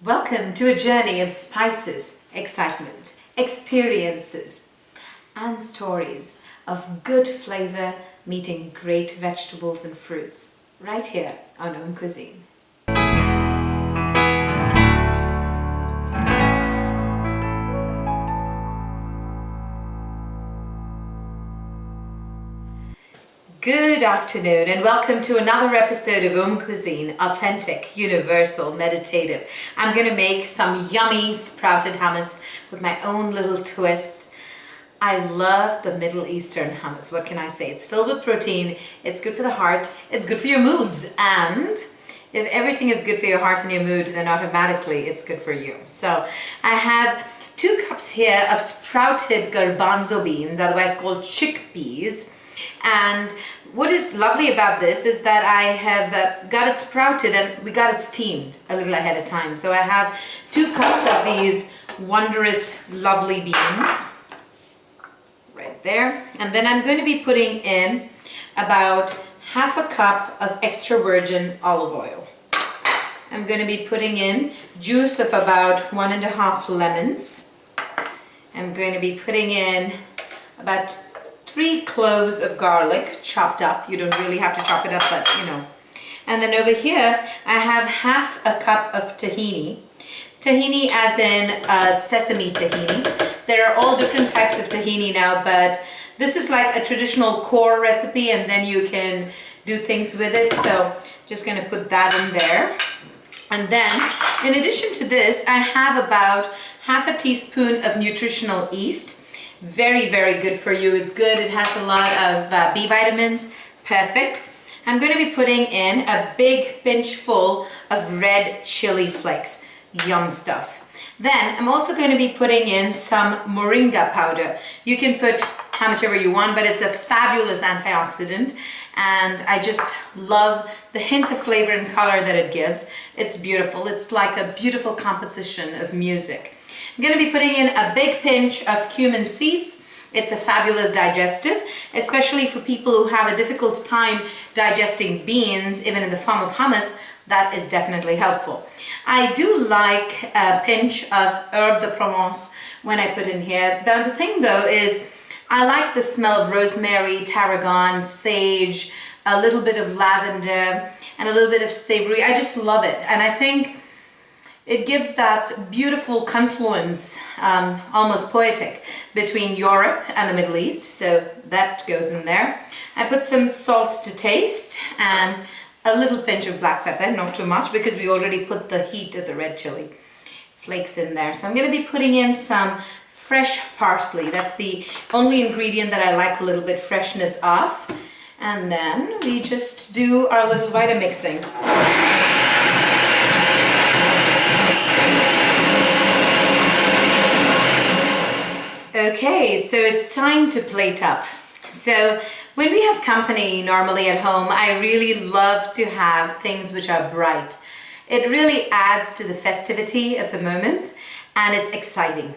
Welcome to a journey of spices, excitement, experiences, and stories of good flavor meeting great vegetables and fruits right here on AUMcuisine. Good afternoon and welcome to another episode of AUMcuisine, authentic, universal, meditative. I'm going to make some yummy sprouted hummus with my own little twist. I love the Middle Eastern hummus. What can I say? It's filled with protein, it's good for the heart, it's good for your moods, and if everything is good for your heart and your mood, then automatically it's good for you. So I have 2 cups here of sprouted garbanzo beans, otherwise called chickpeas. And what is lovely about this is that I have got it sprouted and we got it steamed a little ahead of time. So I have 2 cups of these wondrous, lovely beans right there. And then I'm going to be putting in about half a cup of extra virgin olive oil. I'm going to be putting in juice of about 1.5 lemons. I'm going to be putting in about 3 cloves of garlic chopped up. You don't really have to chop it up, but you know. And then over here, I have half a cup of tahini. Tahini as in sesame tahini. There are all different types of tahini now, but this is like a traditional core recipe and then you can do things with it. So just gonna put that in there. And then, in addition to this, I have about half a teaspoon of nutritional yeast. Very, very good for you. It's good. It has a lot of B vitamins. Perfect. I'm going to be putting in a big pinch full of red chili flakes. Yum stuff. Then I'm also going to be putting in some moringa powder. You can put how much ever you want, but it's a fabulous antioxidant. And I just love the hint of flavor and color that it gives. It's beautiful. It's like a beautiful composition of music. I'm going to be putting in a big pinch of cumin seeds. It's a fabulous digestive, especially for people who have a difficult time digesting beans, even in the form of hummus. That is definitely helpful. I do like a pinch of herbe de Provence when I put in here. Now the thing though is I like the smell of rosemary, tarragon, sage, a little bit of lavender, and a little bit of savory. I just love it. And I think it gives that beautiful confluence, almost poetic, between Europe and the Middle East. So that goes in there. I put some salt to taste and a little pinch of black pepper, not too much because we already put the heat of the red chili flakes in there. So I'm going to be putting in some fresh parsley. That's the only ingredient that I like a little bit freshness of. And then we just do our little Vitamixing. Okay, so it's time to plate up. So when we have company normally at home, I really love to have things which are bright. It really adds to the festivity of the moment and it's exciting.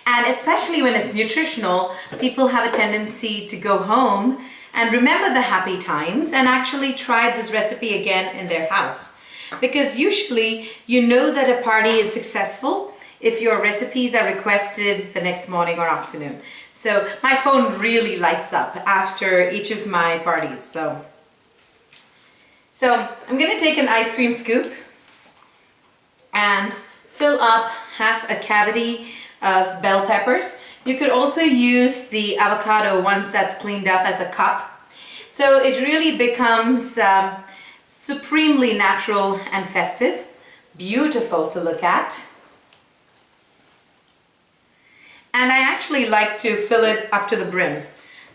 And especially when it's nutritional, people have a tendency to go home and remember the happy times and actually try this recipe again in their house. Because usually you know that a party is successful if your recipes are requested the next morning or afternoon. So my phone really lights up after each of my parties. So I'm gonna take an ice cream scoop and fill up half a cavity of bell peppers. You could also use the avocado once that's cleaned up as a cup. So it really becomes supremely natural and festive. Beautiful to look at. And I actually like to fill it up to the brim.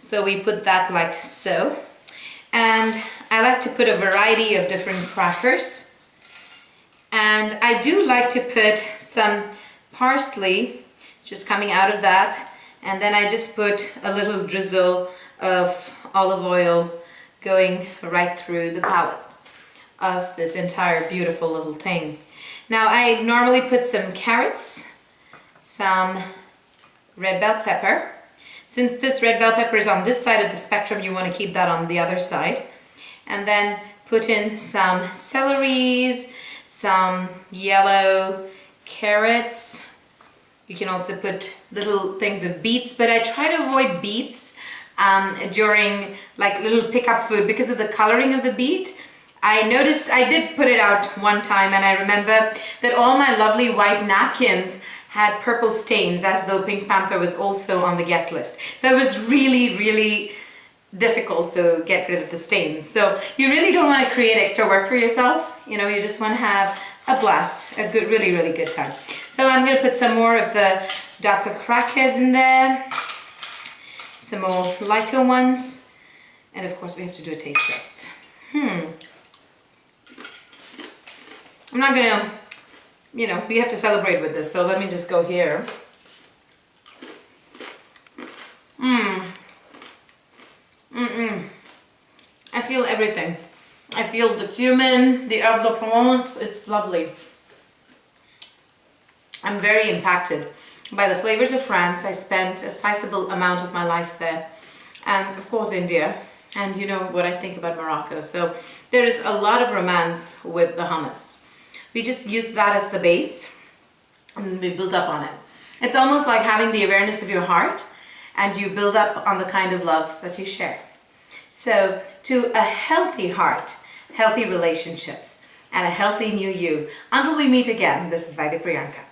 So we put that like so. And I like to put a variety of different crackers. And I do like to put some parsley just coming out of that. And then I just put a little drizzle of olive oil going right through the palate of this entire beautiful little thing. Now I normally put some carrots, some red bell pepper. Since this red bell pepper is on this side of the spectrum, you want to keep that on the other side. And then put in some celeries, some yellow carrots. You can also put little things of beets, but I try to avoid beets during like little pickup food because of the coloring of the beet. I noticed, I did put it out one time, and I remember that all my lovely white napkins had purple stains, as though Pink Panther was also on the guest list. So it was really, really difficult to get rid of the stains. So you really don't want to create extra work for yourself. You know, you just want to have a blast, a good, really, really good time. So I'm going to put some more of the darker crackers in there, some more lighter ones, and of course we have to do a taste test. I'm not gonna, you know, we have to celebrate with this, so let me just go here. I feel everything. I feel the cumin, the herbe de Provence, it's lovely. I'm very impacted by the flavors of France. I spent a sizable amount of my life there, and of course India, and you know what I think about Morocco. So there is a lot of romance with the hummus. We just use that as the base, and we build up on it. It's almost like having the awareness of your heart, and you build up on the kind of love that you share. So to a healthy heart, healthy relationships, and a healthy new you. Until we meet again, this is Priyanka.